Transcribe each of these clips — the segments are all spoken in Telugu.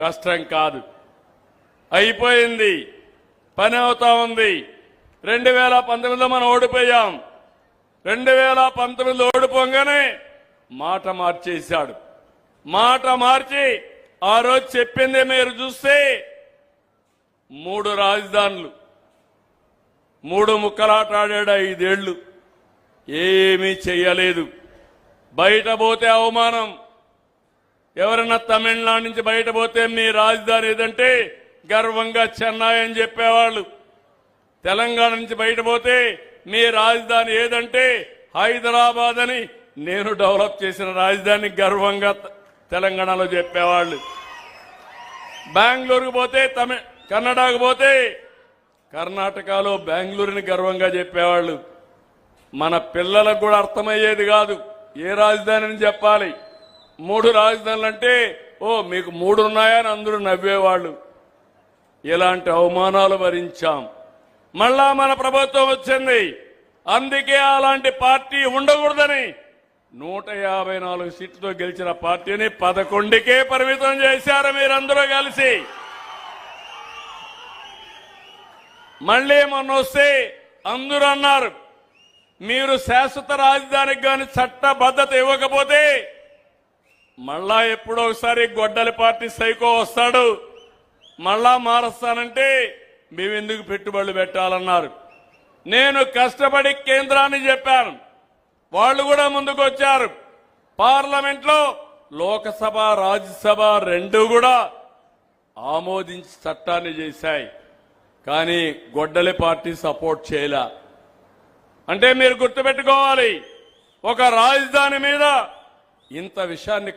కష్టం కాదు. అయిపోయింది, పని అవుతా ఉంది. 2019లో మనం ఓడిపోయాం. 2019లో ఓడిపోగానే మాట మార్చేశాడు. మాట మార్చి ఆ రోజు చెప్పింది మీరు చూస్తే 3 రాజధానులు, 3 ముక్కలాట ఆడాడు. 5 ఏళ్లు ఏమీ చెయ్యలేదు. బయట పోతే అవమానం. ఎవరన్నా తమిళనాడు నుంచి బయట పోతే మీ రాజధాని ఏదంటే గర్వంగా చెన్నై అని చెప్పేవాళ్ళు. తెలంగాణ నుంచి బయట పోతే మీ రాజధాని ఏదంటే హైదరాబాద్ అని నేను డెవలప్ చేసిన రాజధాని గర్వంగా తెలంగాణలో చెప్పేవాళ్ళు. బెంగళూరుకు పోతే కన్నడకు పోతే కర్ణాటకలో బెంగళూరుని గర్వంగా చెప్పేవాళ్ళు. మన పిల్లలకు కూడా అర్థమయ్యేది కాదు ఏ రాజధాని అని చెప్పాలి. 3 రాజధానులు అంటే మీకు 3 ఉన్నాయని అందరూ నవ్వేవాళ్ళు. ఇలాంటి అవమానాలు భరించాం. మళ్ళా మన ప్రభుత్వం వచ్చింది. అందుకే అలాంటి పార్టీ ఉండకూడదని 154 సీట్లతో గెలిచిన పార్టీని 11కే పరిమితం చేశారు మీరందరూ కలిసి. మళ్ళీ మొన్న వస్తే అందరూ అన్నారు మీరు శాశ్వత రాజధానికి గాని చట్టబద్ధత ఇవ్వకపోతే మళ్ళా ఎప్పుడో ఒకసారి గొడ్డలి పార్టీ సైకో వస్తాడు, మళ్ళా మారుస్తానంటే మేమెందుకు పెట్టుబడులు పెట్టాలన్నారు. నేను కష్టపడి కేంద్రాన్ని చెప్పాను, వాళ్ళు కూడా ముందుకు వచ్చారు. పార్లమెంట్లో లోకసభ రాజ్యసభ 2 కూడా ఆమోదించి చట్టాన్ని చేశాయి. కానీ గొడ్డలి పార్టీ సపోర్ట్ చేయలే. అంటే మీరు గుర్తుపెట్టుకోవాలి, ఒక రాజధాని మీద ఇంత విషయాన్ని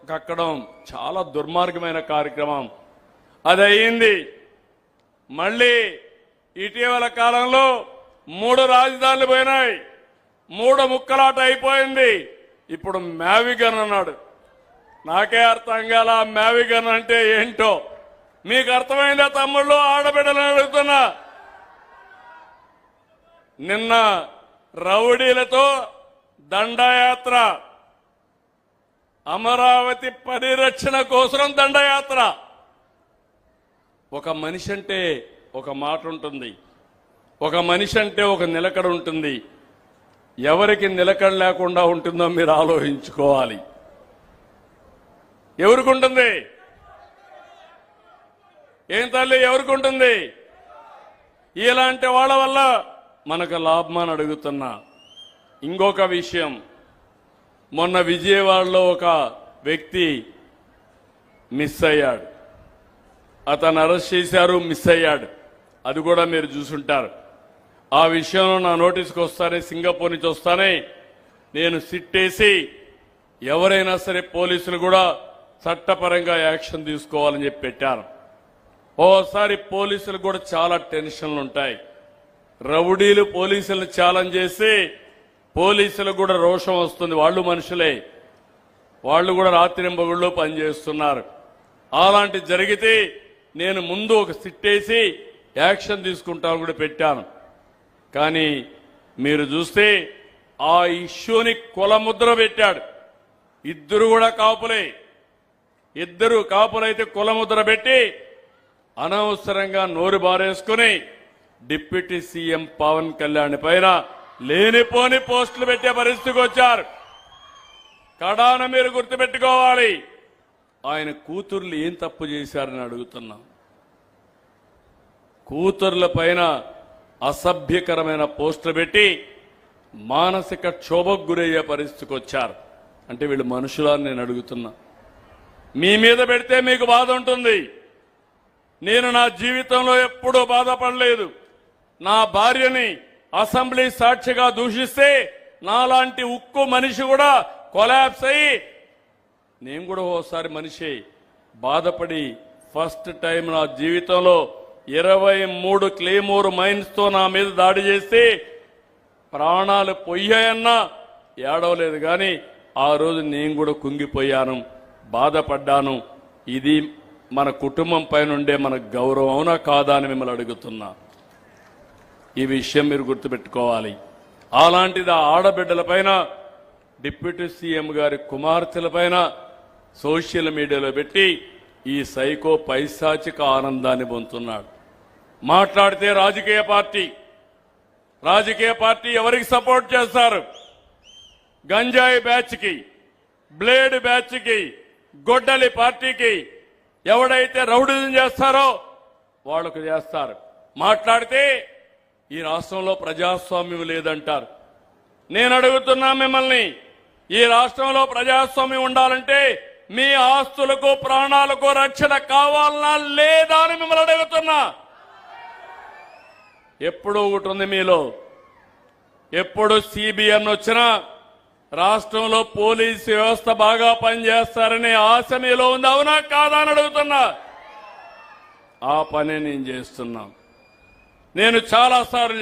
కక్కడం చాలా దుర్మార్గమైన కార్యక్రమం. అది అయింది. మళ్ళీ ఇటీవల కాలంలో 3 రాజధానులు పోయినాయి. 3 ముక్కలాట అయిపోయింది. ఇప్పుడు మ్యావిగన్ అన్నాడు. నాకే అర్థం కాల మ్యావిగన్ అంటే ఏంటో. మీకు అర్థమైందా తమ్ముళ్ళు, ఆడబిడ్డలను అడుగుతున్నా. నిన్న రౌడీలతో దండయాత్ర, అమరావతి పరిరక్షణ కోసం దండయాత్ర. ఒక మనిషి అంటే ఒక మాట ఉంటుంది, ఒక మనిషి అంటే ఒక నిలకడ ఉంటుంది. ఎవరికి నిలకడ లేకుండా ఉంటుందో మీరు ఆలోచించుకోవాలి. ఎవరికి ఉంటుంది? ఏం తల్లి, ఎవరికి ఉంటుంది? ఇలాంటి వాళ్ళ వల్ల మనకు లాభమని అడుగుతున్నా. ఇంకొక విషయం, మొన్న విజయవాడలో ఒక వ్యక్తి మిస్ అయ్యాడు. అతను అరెస్ట్ చేశారు, మిస్ అయ్యాడు. అది కూడా మీరు చూసుంటారు. ఆ విషయంలో నా నోటీస్కి వస్తానే, సింగపూర్ నుంచి వస్తానే నేను సిట్టేసి ఎవరైనా సరే పోలీసులు కూడా చట్టపరంగా యాక్షన్ తీసుకోవాలని చెప్పి పెట్టాను. ఓసారి పోలీసులు కూడా చాలా టెన్షన్లు ఉంటాయి. రౌడీలు పోలీసులను ఛాలెంజ్ చేసి పోలీసులకు కూడా రోషం వస్తుంది. వాళ్ళు మనుషులే, వాళ్ళు కూడా రాత్రింబగుళ్ళు పనిచేస్తున్నారు. అలాంటి జరిగితే నేను ముందు ఒక సిట్టేసి యాక్షన్ తీసుకుంటాను కూడా పెట్టాను. కానీ మీరు చూస్తే ఆ ఇష్యూని కులముద్ర పెట్టాడు. ఇద్దరు కూడా కాపులే. ఇద్దరు కాపులైతే కులముద్ర పెట్టి అనవసరంగా నోరు బారేసుకుని డిప్యూటీ సీఎం పవన్ కళ్యాణ్ పైన లేనిపోని పోస్టులు పెట్టే పరిస్థితికి వచ్చారు. కడాన మీరు గుర్తుపెట్టుకోవాలి, ఆయన కూతుర్లు ఏం తప్పు చేశారని అడుగుతున్నా. కూతుర్ల పైన అసభ్యకరమైన పోస్టులు పెట్టి మానసిక క్షోభకు గురయ్యే పరిస్థితికి వచ్చారు. అంటే వీళ్ళు మనుషులని నేను అడుగుతున్నా. మీ మీద పెడితే మీకు బాధ ఉంటుంది. నేను నా జీవితంలో ఎప్పుడూ బాధపడలేదు. నా భార్యని అసెంబ్లీ సాక్షిగా దూషిస్తే నాలాంటి ఉక్కు మనిషి కూడా కొలాప్స్ అయ్యి, నేను కూడా ఓసారి మనిషి బాధపడి ఫస్ట్ టైం నా జీవితంలో 23 క్లేమోర్ మైన్స్ తో నా మీద దాడి చేస్తే ప్రాణాలు పోయాయన్నా ఏడవలేదు. కానీ ఆ రోజు నేను కూడా కుంగిపోయాను, బాధపడ్డాను. ఇది మన కుటుంబం పైన ఉండే మన గౌరవం అవునా కాదా అని మిమ్మల్ని అడుగుతున్నా. ఈ విషయం మీరు గుర్తుపెట్టుకోవాలి. అలాంటిది ఆడబిడ్డల పైన, డిప్యూటీ సీఎం గారి కుమార్తెల పైన సోషల్ మీడియాలో పెట్టి ఈ సైకో పైశాచిక ఆనందాన్ని పొందుతున్నాడు. మాట్లాడితే రాజకీయ పార్టీ ఎవరికి సపోర్ట్ చేస్తారు? గంజాయి బ్యాచ్కి, బ్లేడ్ బ్యాచ్కి, గొడ్డలి పార్టీకి ఎవడైతే రౌడీజం చేస్తారో వాళ్లకు చేస్తారు. మాట్లాడితే ఈ రాష్ట్రంలో ప్రజాస్వామ్యం లేదంటారు. నేను అడుగుతున్నా మిమ్మల్ని, ఈ రాష్ట్రంలో ప్రజాస్వామ్యం ఉండాలంటే మీ ఆస్తులకు ప్రాణాలకు రక్షణ కావాలనా లేదా అని మిమ్మల్ని అడుగుతున్నా. ఎప్పుడు ఒకటి ఉంది మీలో, ఎప్పుడు సిబిఎన్ వచ్చినా రాష్ట్రంలో పోలీసు వ్యవస్థ బాగా పనిచేస్తారనే ఆశ మీలో ఉంది, అవునా కాదా అని అడుగుతున్నా. ఆ పని నేను చేస్తున్నా. నేను చాలాసార్లు